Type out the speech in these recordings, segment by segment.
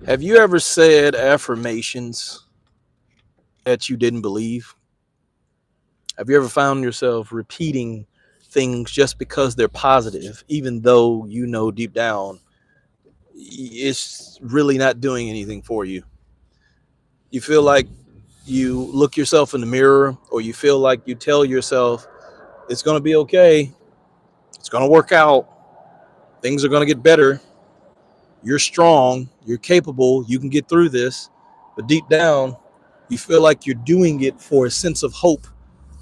Have you ever said affirmations that you didn't believe? Have you ever found yourself repeating things just because they're positive, even though you know deep down it's really not doing anything for you? You feel like you look yourself in the mirror, or you feel like you tell yourself it's going to be okay, it's going to work out, things are going to get better, you're strong, you're capable, you can get through this. But deep down, you feel like you're doing it for a sense of hope,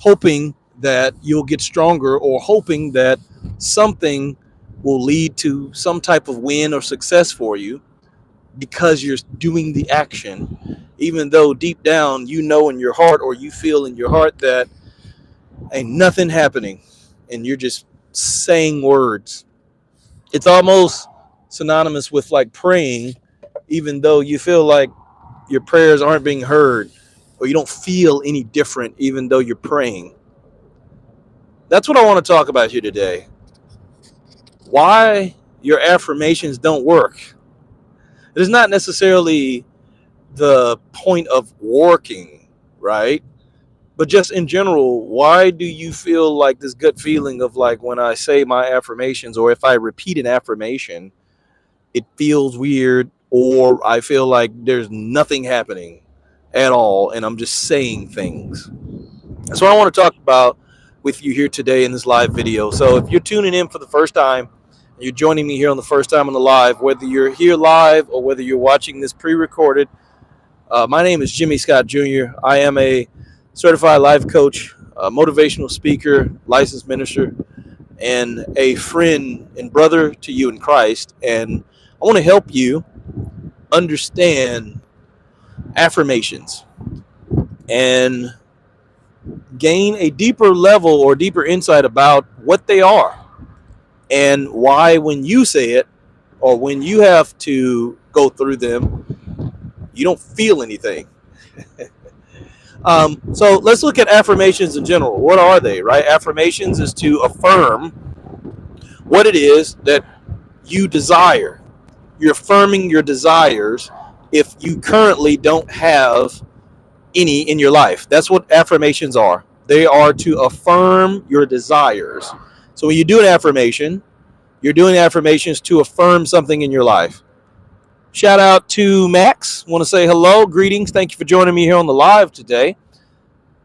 hoping that you'll get stronger, or hoping that something will lead to some type of win or success for you because you're doing the action, even though deep down you know in your heart, or you feel in your heart, that ain't nothing happening and you're just saying words. It's almost synonymous with like praying, even though you feel like your prayers aren't being heard, or you don't feel any different even though you're praying. That's what I want to talk about here today. Why your affirmations don't work. It is not necessarily the point of working, right? But just in general, why do you feel like this gut feeling of like when I say my affirmations, or if I repeat an affirmation, it feels weird, or I feel like there's nothing happening at all and I'm just saying things? That's what I want to talk about with you here today in this live video. So if you're tuning in for the first time, you're joining me here on the first time on the live, whether you're here live or whether you're watching this pre-recorded, my name is Jimmy Scott Jr. I am a certified life coach, a motivational speaker, licensed minister, and a friend and brother to you in Christ. And I want to help you understand affirmations and gain a deeper level or deeper insight about what they are, and why when you say it, or when you have to go through them, you don't feel anything. So let's look at affirmations in general. What are they, right? Affirmations is to affirm what it is that you desire. You're affirming your desires if you currently don't have any in your life. That's what affirmations are. They are to affirm your desires. So when you do an affirmation, you're doing affirmations to affirm something in your life. Shout out to Max. Want to say hello, greetings. Thank you for joining me here on the live today.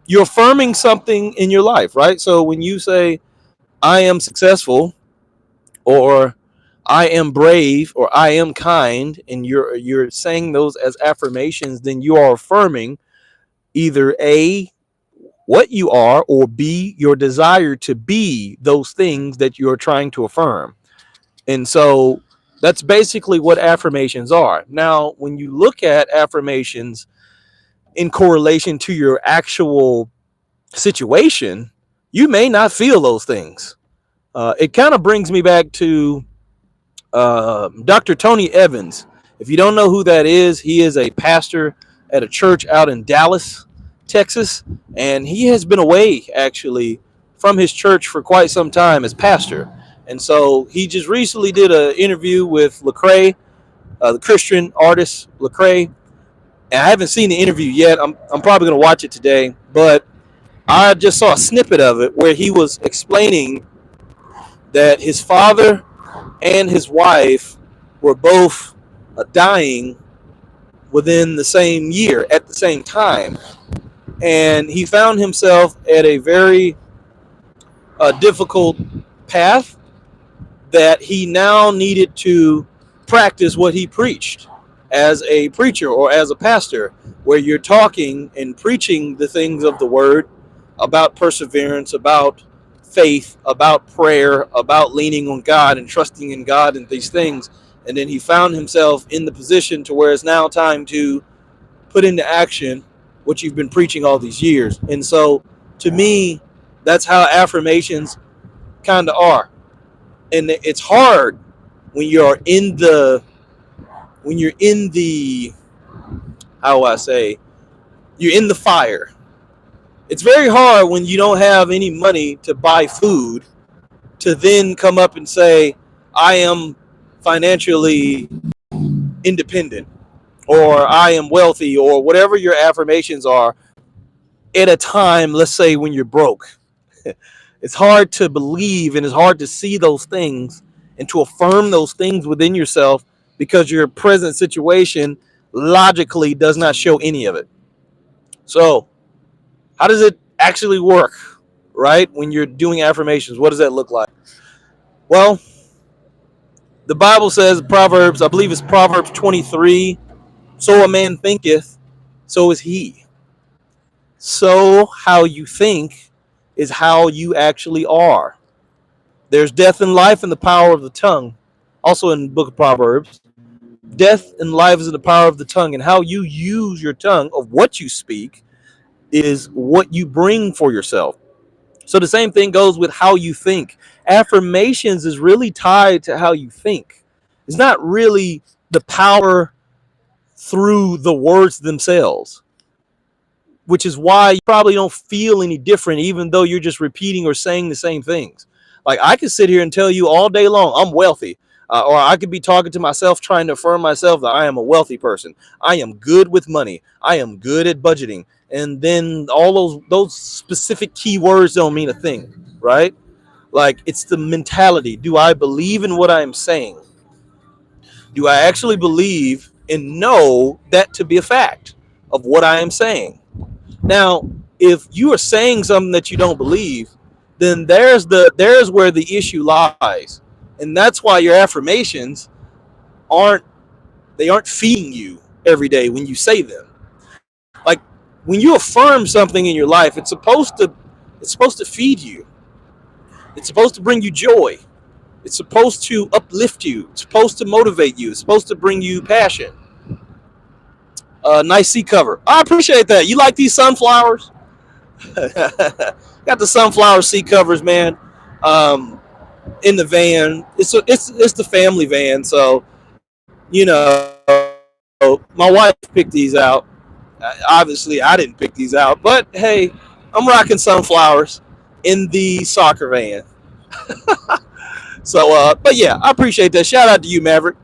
You're affirming something in your life, right? So when you say, I am successful, or I am brave, or I am kind, and you're saying those as affirmations, then you are affirming either A, what you are, or B, your desire to be those things that you're trying to affirm. And so that's basically what affirmations are. Now, when you look at affirmations in correlation to your actual situation, you may not feel those things. It kind of brings me back to Dr. Tony Evans. If you don't know who that is, he is a pastor at a church out in Dallas, Texas, and he has been away actually from his church for quite some time as pastor. And so he just recently did an interview with Lecrae, the Christian artist Lecrae. And I haven't seen the interview yet. I'm probably going to watch it today, but I just saw a snippet of it where he was explaining that his father and his wife were both dying within the same year at the same time. And he found himself at a very difficult path, that he now needed to practice what he preached as a preacher or as a pastor, where you're talking and preaching the things of the word about perseverance, about faith, about prayer, about leaning on God and trusting in God and these things. And then he found himself in the position to where it's now time to put into action what you've been preaching all these years. And so to me, that's how affirmations kind of are. And it's hard when you're in the how do I say, you're in the fire. It's very hard when you don't have any money to buy food to then come up and say, I am financially independent. or I am wealthy, or whatever your affirmations are, at a time, let's say when you're broke. It's hard to believe and it's hard to see those things and to affirm those things within yourself because your present situation logically does not show any of it. So, how does it actually work, right? When you're doing affirmations, what does that look like? Well, the Bible says, Proverbs, I believe it's Proverbs 23, so a man thinketh, so is he. So, how you think is how you actually are. There's death and life in the power of the tongue. Also in the book of Proverbs, death and life is in the power of the tongue, and how you use your tongue, of what you speak, is what you bring for yourself. So the same thing goes with how you think. Affirmations is really tied to how you think. It's not really the power through the words themselves, which is why you probably don't feel any different, even though you're just repeating or saying the same things. Like, I could sit here and tell you all day long, I'm wealthy. Or I could be talking to myself, trying to affirm myself that I am a wealthy person. I am good with money. I am good at budgeting. And then all those specific keywords don't mean a thing, right? Like, it's the mentality. Do I believe in what I'm saying? Do I actually believe and know that to be a fact of what I am saying? Now, if you are saying something that you don't believe, then there's where the issue lies. And that's why your affirmations aren't they aren't feeding you every day when you say them. Like, when you affirm something in your life, it's supposed to feed you. It's supposed to bring you joy. It's supposed to uplift you. It's supposed to motivate you. It's supposed to bring you passion. Nice seat cover. I appreciate that. You like these sunflowers? Got the sunflower seat covers, man. In the van. It's the family van, so my wife picked these out. Obviously, I didn't pick these out, but hey, I'm rocking sunflowers in the soccer van. So, but yeah, I appreciate that. Shout out to you, Maverick.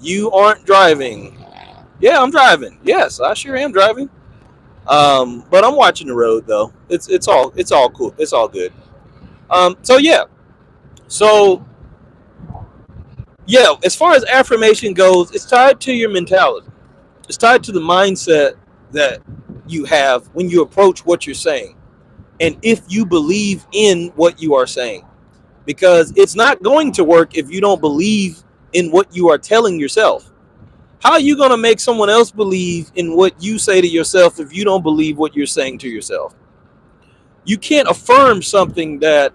You aren't driving. Yeah, I'm driving. Yes, I sure am driving. But I'm watching the road though. It's all cool. It's all good. So yeah. So yeah, as far as affirmation goes, it's tied to your mentality. It's tied to the mindset that you have when you approach what you're saying. And if you believe in what you are saying, because it's not going to work if you don't believe in what you are telling yourself. How are you going to make someone else believe in what you say to yourself if you don't believe what you're saying to yourself? You can't affirm something that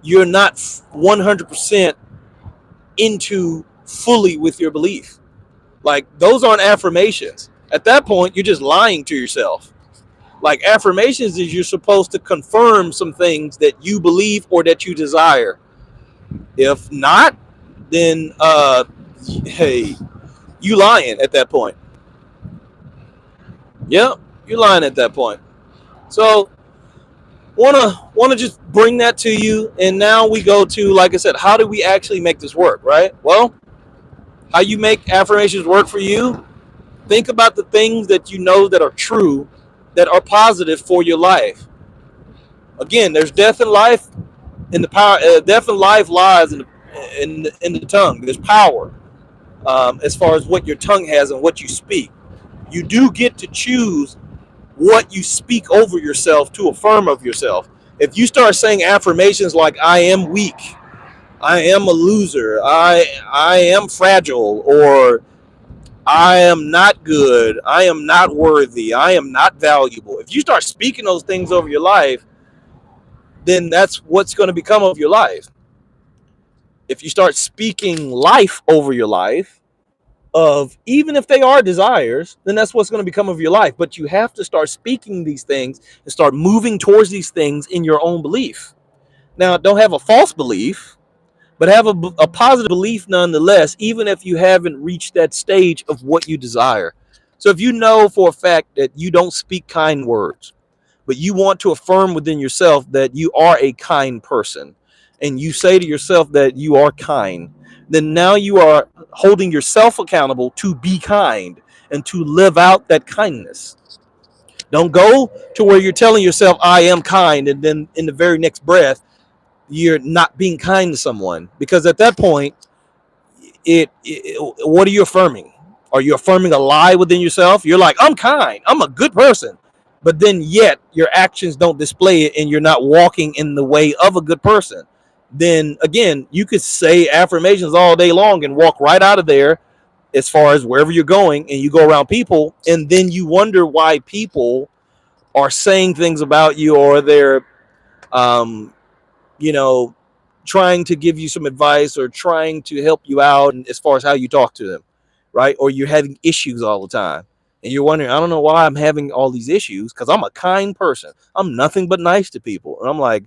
you're not 100% into fully with your belief. Like, those aren't affirmations. At that point, you're just lying to yourself. Like, affirmations is you're supposed to confirm some things that you believe or that you desire. If not, then hey, you lying at that point. Yep, you're lying at that point. So wanna just bring that to you, and now we go to, like I said, how do we actually make this work, right? Well, how you make affirmations work for you? Think about the things that you know that are true, that are positive for your life. Again, there's death and life in the power. Death and life lies in the tongue. There's power as far as what your tongue has and what you speak. You do get to choose what you speak over yourself to affirm of yourself. If you start saying affirmations like "I am weak," "I am a loser," I am fragile," or "I am not good," "I am not worthy," "I am not valuable," if you start speaking those things over your life, then that's what's going to become of your life. If you start speaking life over your life, of even if they are desires, then that's what's going to become of your life. But you have to start speaking these things and start moving towards these things in your own belief. Now, don't have a false belief, but have a positive belief nonetheless, even if you haven't reached that stage of what you desire. So if you know for a fact that you don't speak kind words, but you want to affirm within yourself that you are a kind person, and you say to yourself that you are kind, then now you are holding yourself accountable to be kind and to live out that kindness. Don't go to where you're telling yourself, I am kind, and then in the very next breath, you're not being kind to someone. Because at that point, what are you affirming? Are you affirming a lie within yourself? You're like, I'm kind, I'm a good person. But then yet your actions don't display it and you're not walking in the way of a good person. Then again, you could say affirmations all day long and walk right out of there as far as wherever you're going, and you go around people, and then you wonder why people are saying things about you, or they're um, you know, trying to give you some advice or trying to help you out as far as how you talk to them, right? Or you're having issues all the time. And you're wondering, I don't know why I'm having all these issues because I'm a kind person. I'm nothing but nice to people. And I'm like,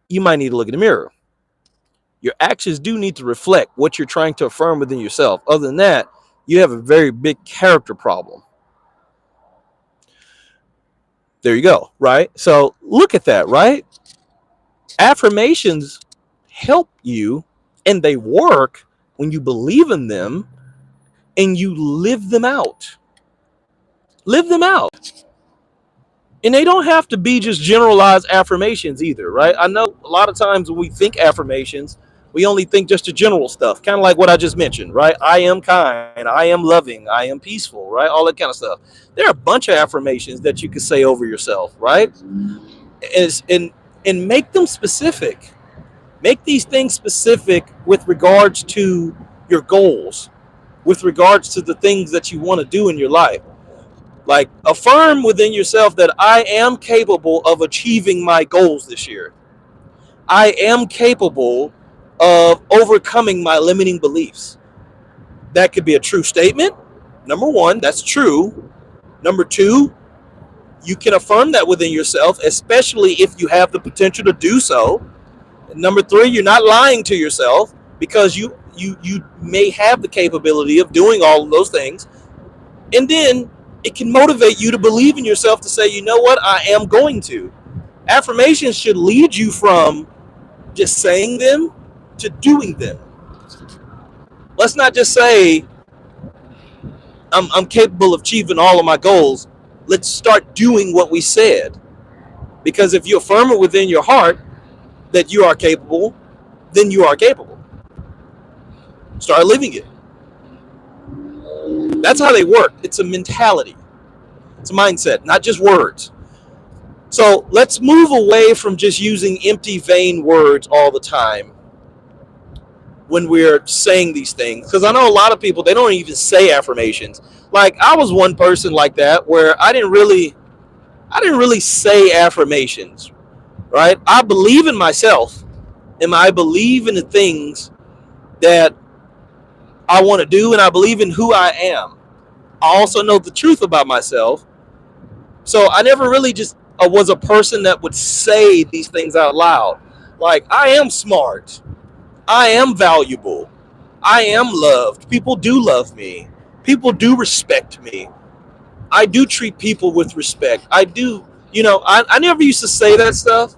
you might need to look in the mirror. Your actions do need to reflect what you're trying to affirm within yourself. Other than that, you have a very big character problem. There you go, right? So look at that, right? Affirmations help you and they work when you believe in them and you live them out. Live them out. And they don't have to be just generalized affirmations either, right? I know a lot of times when we think affirmations, we only think just the general stuff, kind of like what I just mentioned, right? I am kind, I am loving, I am peaceful, right? All that kind of stuff. There are a bunch of affirmations that you could say over yourself, right? And make them specific. Make these things specific with regards to your goals, with regards to the things that you want to do in your life. Like, affirm within yourself that I am capable of achieving my goals this year. I am capable of overcoming my limiting beliefs. That could be a true statement. Number one, that's true. Number two, you can affirm that within yourself, especially if you have the potential to do so. And number three, you're not lying to yourself because you may have the capability of doing all of those things. And then it can motivate you to believe in yourself to say, you know what, I am going to. Affirmations should lead you from just saying them to doing them. Let's not just say, I'm capable of achieving all of my goals. Let's start doing what we said. Because if you affirm it within your heart that you are capable, then you are capable. Start living it. That's how they work. It's a mentality. It's a mindset, not just words. So let's move away from just using empty, vain words all the time when we're saying these things. Because I know a lot of people, they don't even say affirmations. Like, I was one person like that where I didn't really say affirmations, right? I believe in myself and I believe in the things that I want to do, and I believe in who I am. I also know the truth about myself. So I never really just was a person that would say these things out loud. Like, I am smart. I am valuable. I am loved. People do love me. People do respect me. I do treat people with respect. I do, I never used to say that stuff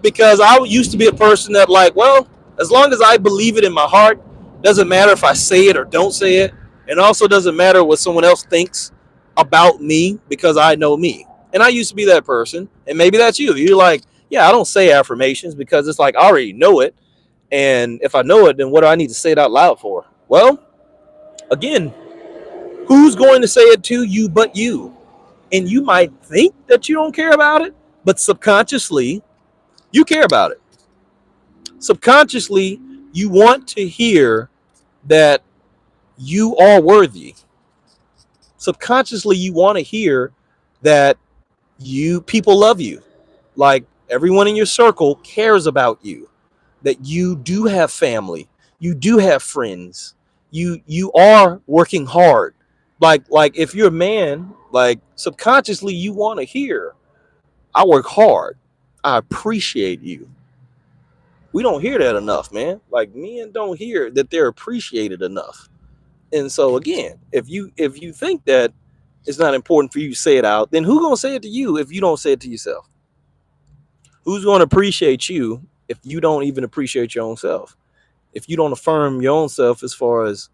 because I used to be a person that, like, well, as long as I believe it in my heart, doesn't matter if I say it or don't say it. And also doesn't matter what someone else thinks about me because I know me. And I used to be that person. And maybe that's you. You're like, yeah, I don't say affirmations because it's like I already know it. And if I know it, then what do I need to say it out loud for? Well, again, who's going to say it to you but you? And you might think that you don't care about it, but subconsciously, you care about it. Subconsciously, you want to hear that you are worthy. Subconsciously, you want to hear that people love you. Like, everyone in your circle cares about you. That you do have family. You do have friends. You are working hard. Like if you're a man, like, subconsciously you want to hear, I work hard. I appreciate you. We don't hear that enough, man. Like, men don't hear that they're appreciated enough. And so again, if you think that it's not important for you to say it out, then who's gonna say it to you if you don't say it to yourself? Who's gonna appreciate you if you don't even appreciate your own self? if you don't affirm your own self as far as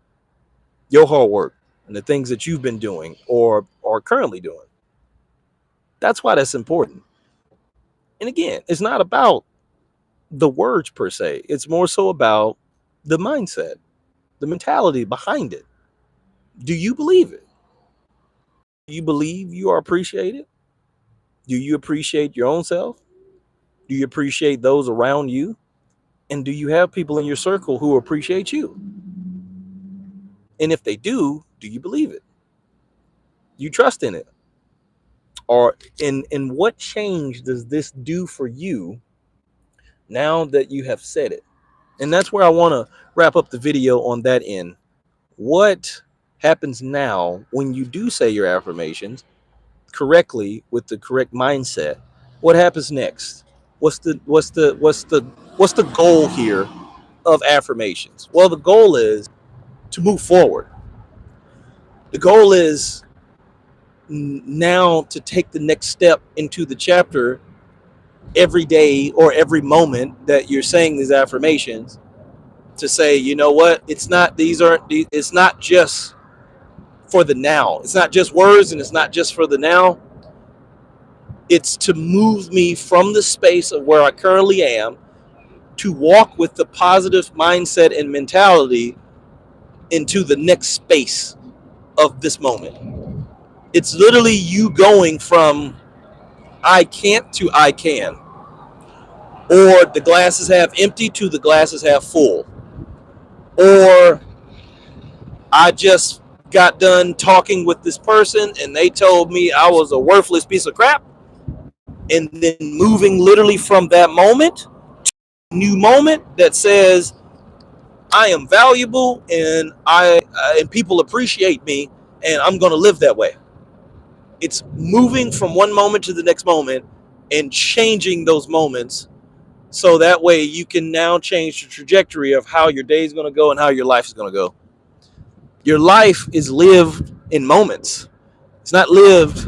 your hard work and the things that you've been doing or are currently doing. That's why that's important. And again, it's not about the words per se. It's more so about the mindset, the mentality behind it. Do you believe it? Do you believe you are appreciated? Do you appreciate your own self? Do you appreciate those around you? And do you have people in your circle who appreciate you? And if they do you believe it? Do you trust in it? Or in what change does this do for you now that you have said it? And that's where I want to wrap up the video on that end. What happens now when you do say your affirmations correctly with the correct mindset? What happens next? What's the goal here of affirmations? Well, the goal is to move forward. The goal is now to take the next step into the chapter every day or every moment that you're saying these affirmations, to say, you know what, it's not just for the now. It's not just words, and it's not just for the now. It's to move me from the space of where I currently am to walk with the positive mindset and mentality into the next space of this moment. It's literally you going from I can't to I can, or the glass is half empty to the glass is half full, or I just got done talking with this person and they told me I was a worthless piece of crap, and then moving literally from that moment to a new moment that says I am valuable and and people appreciate me and I'm going to live that way. It's moving from one moment to the next moment and changing those moments, so that way you can now change the trajectory of how your day is going to go and how your life is going to go. Your life is lived in moments. It's not lived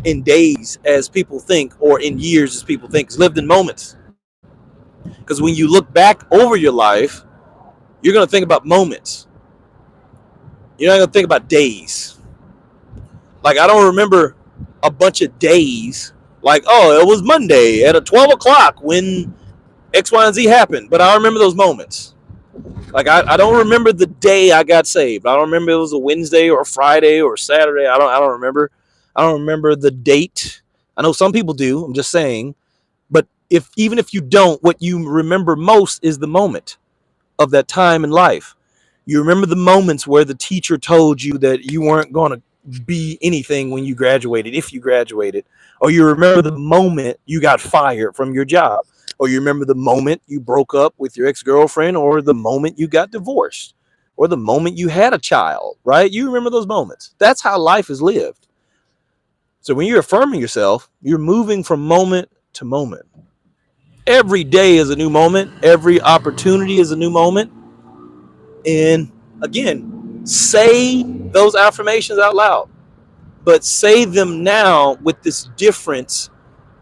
in days as people think, or in years as people think. It's lived in moments. Because when you look back over your life, you're going to think about moments. You're not going to think about days. Like, I don't remember a bunch of days like, oh, it was Monday at 12 o'clock when X, Y, and Z happened. But I remember those moments. Like, I don't remember the day I got saved. I don't remember it was a Wednesday or a Friday or Saturday. I don't remember. I don't remember the date. I know some people do. I'm just saying. But even if you don't, what you remember most is the moment of that time in life. You remember the moments where the teacher told you that you weren't going to be anything when you graduated, if you graduated. Or you remember the moment you got fired from your job. Or you remember the moment you broke up with your ex-girlfriend, or the moment you got divorced, or the moment you had a child, right? You remember those moments. That's how life is lived. So when you're affirming yourself, you're moving from moment to moment. Every day is a new moment. Every opportunity is a new moment. And again, say those affirmations out loud, but say them now with this difference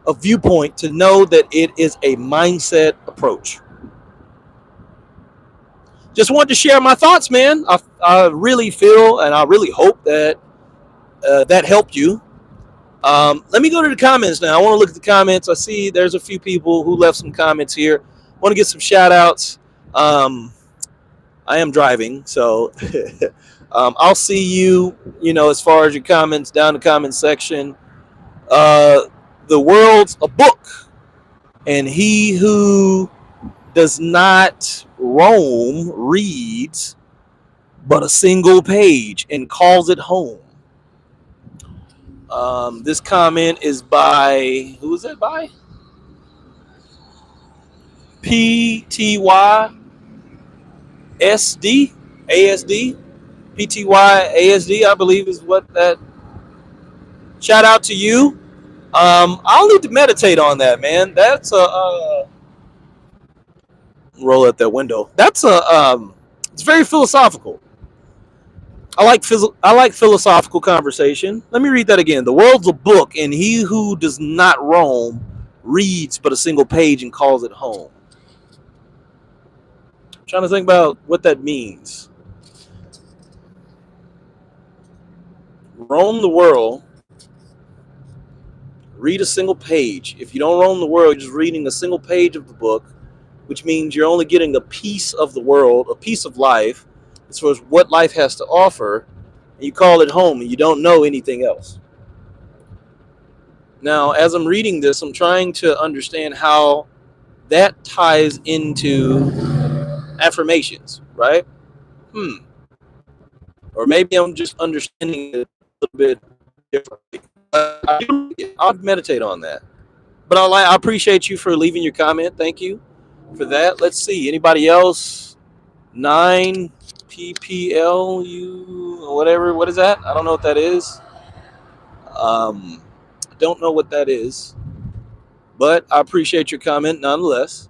of viewpoint, to know that it is a mindset approach. Just wanted to share my thoughts, man. I really feel and I really hope that that helped you. Let me go to the comments now. I want to look at the comments. I see there's a few people who left some comments here. I want to get some shout outs. I am driving, so I'll see you, as far as your comments down the comment section. The world's a book, and he who does not roam reads but a single page and calls it home. This comment is by, who is that by? PTY SD, ASD, PTY ASD, I believe is what that. Shout out to you. I'll need to meditate on that, man. That's a roll out that window. That's it's very philosophical. I like philosophical conversation. Let me read that again. The world's a book, and he who does not roam reads but a single page and calls it home. trying to think about what that means. Roam the world, read a single page. If you don't roam the world, you're just reading a single page of the book, which means you're only getting a piece of the world, a piece of life, as far as what life has to offer, and you call it home and you don't know anything else. Now, as I'm reading this, I'm trying to understand how that ties into affirmations, right? Or maybe I'm just understanding it a little bit differently. I'll meditate on that. But I appreciate you for leaving your comment. Thank you for that. Let's see. Anybody else? 9 PPLU whatever. What is that? I don't know what that is. I don't know what that is. But I appreciate your comment nonetheless.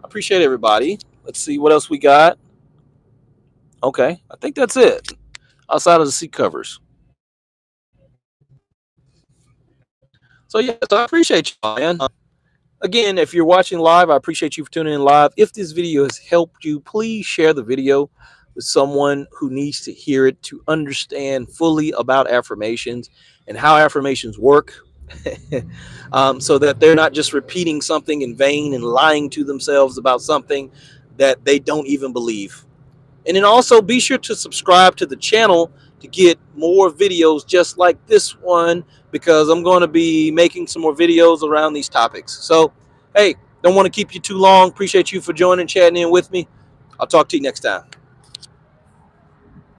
I appreciate everybody. Let's see what else we got. Okay, I think that's it. Outside of the seat covers. So yeah, so I appreciate you, man. Again, if you're watching live, I appreciate you for tuning in live. If this video has helped you, please share the video with someone who needs to hear it to understand fully about affirmations and how affirmations work. So that they're not just repeating something in vain and lying to themselves about something that they don't even believe. And then also be sure to subscribe to the channel to get more videos just like this one, because I'm going to be making some more videos around these topics. So, hey, don't want to keep you too long. Appreciate you for joining, chatting in with me. I'll talk to you next time.